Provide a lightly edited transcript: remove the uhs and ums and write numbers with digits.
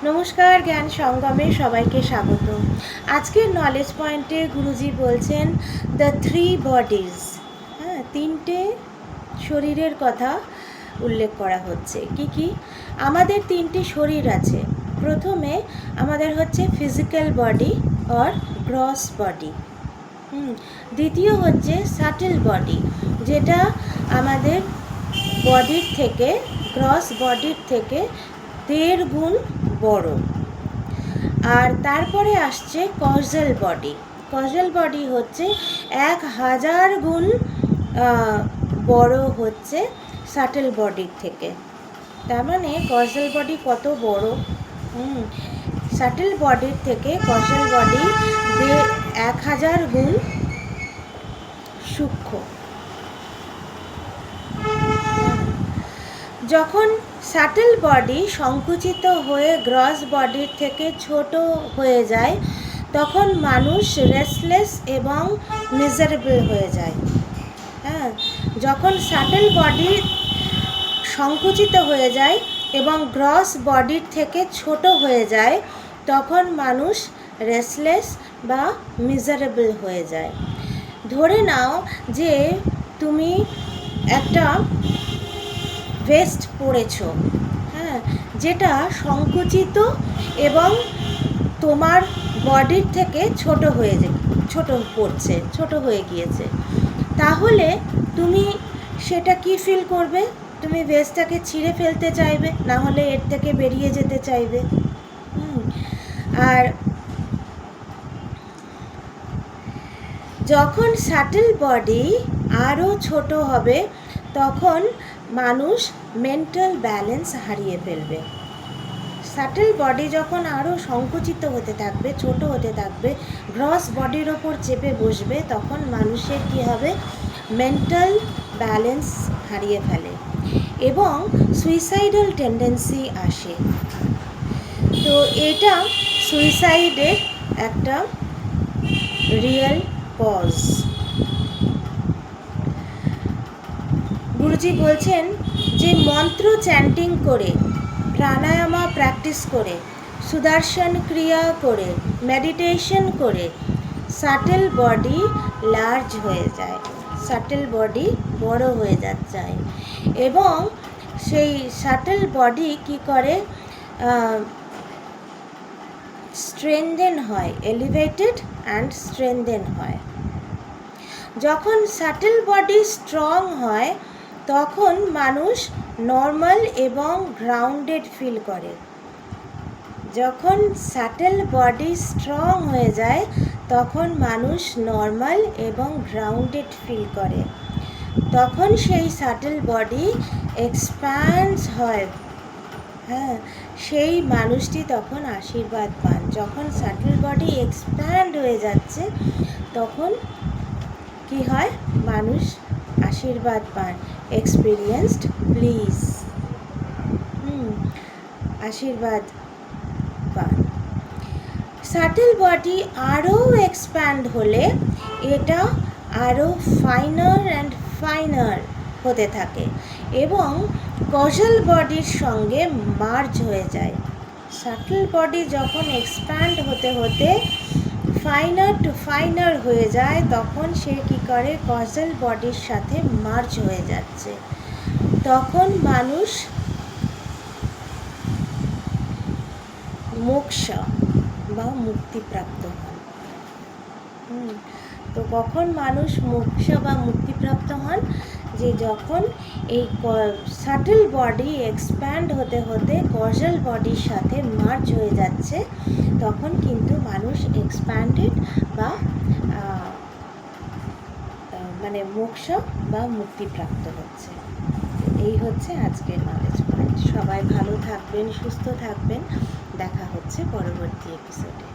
নমস্কার, জ্ঞান সঙ্গমে সবাইকে স্বাগত। আজকের নলেজ পয়েন্টে গুরুজি বলছেন দ্য থ্রি বডিজ। তিনটে শরীরের কথা উল্লেখ করা হচ্ছে। কি আমাদের তিনটি শরীর আছে। প্রথমে আমাদের হচ্ছে physical body or gross body. দ্বিতীয় হচ্ছে সাটেল বডি, যেটা আমাদের বডির থেকে, গ্রস বডির থেকে 1.5 গুণ বড়। আর তারপরে আসছে কজাল বডি। কজাল বডি হচ্ছে 1000 গুণ বড় হচ্ছে সাটেল বডির থেকে। তার মানে কজাল বডি কত বড়? সাটেল বডির থেকে কজাল বডি 1000 গুণ সূক্ষ্ম। যখন সাটেল বডি সংকুচিত হয়ে গ্রস বডির থেকে ছোট হয়ে যায়, তখন মানুষ রেস্টলেস এবং মিজারেবল হয়ে যায়। যখন সাটেল বডি সংকুচিত হয়ে যায় এবং গ্রস বডির থেকে ছোট হয়ে যায়, তখন মানুষ রেস্টলেস বা মিজারেবল হয়ে যায়। ধরে নাও যে তুমি একটা ভেস্ট পরেছো, যেটা সংকুচিত এবং তোমার বডির থেকে ছোট হয়ে গিয়েছে। তাহলে তুমি সেটা কি ফিল করবে? তুমি ভেস্টটাকে ছিঁড়ে ফেলতে চাইবে, না হলে এর থেকে বেরিয়ে যেতে চাইবে। আর যখন সাটেল বডি আরও ছোট হবে, তখন মানুষ মেন্টাল ব্যালেন্স হারিয়ে ফেলবে। সাটেল বডি যখন আরও সংকুচিত হতে থাকবে, ছোট হতে থাকবে, গ্রস বডির ওপর চেপে বসবে, তখন মানুষের কী হবে? মেন্টাল ব্যালেন্স হারিয়ে ফেলে এবং সুইসাইডাল টেন্ডেন্সি আসে। তো এটা সুইসাইডের একটা রিয়েল কজ। গুরুজি বলছেন যে মন্ত্র চ্যান্টিং করে, প্রাণায়ামা প্র্যাকটিস করে, সুদর্শন ক্রিয়া করে, মেডিটেশন করে সাটেল বডি লার্জ হয়ে যায়, সাটেল বডি বড় হয়ে যায় এবং সেই সাটেল বডি কি করে? স্ট্রেনদেন হয়, এলিভেটেড অ্যান্ড স্ট্রেনদেন হয়। যখন সাটেল বডি স্ট্রং হয়, তখন মানুষ নর্মাল এবং গ্রাউন্ডেড ফিল করে। যখন সাটেল বডি স্ট্রং হয়ে যায়, তখন মানুষ নর্মাল এবং গ্রাউন্ডেড ফিল করে। তখন সেই সাটেল বডি এক্সপ্যান্ডস হয়। সেই মানুষটি তখন আশীর্বাদ পান। যখন সাটেল বডি এক্সপ্যান্ড হয়ে যাচ্ছে, তখন কি হয়? মানুষ আশীর্বাদ পান, এক্সপিরিয়েন্সড ব্লিস, আশীর্বাদ পান। সাটেল বডি আরও এক্সপ্যান্ড হলে এটা আরও ফাইনার অ্যান্ড ফাইনার হতে থাকে এবং কজাল বডির সঙ্গে মার্জ হয়ে যায়। সাটেল বডি যখন এক্সপ্যান্ড হতে হতে ফাইনার টু ফাইনার হয়ে যায়, তখন সে কী করে? কজাল বডির সাথে মার্জ হয়ে যাচ্ছে। তখন মানুষ মোক্ষ বা মুক্তিপ্রাপ্ত হন। তো কখন মানুষ মোক্ষ বা মুক্তিপ্রাপ্ত হন? যে যখন এই সাটেল বডি এক্সপ্যান্ড হতে হতে কজাল বডির সাথে মার্জ হয়ে যাচ্ছে, তখন কিন্তু মানুষ এক্সপ্যান্ডেড বা মানে মোক্ষ বা মুক্তিপ্রাপ্ত হচ্ছে। এই হচ্ছে আজকের নলেজ পয়েন্ট। সবাই ভালো থাকবেন, সুস্থ থাকবেন। দেখা হচ্ছে পরবর্তী এপিসোডে।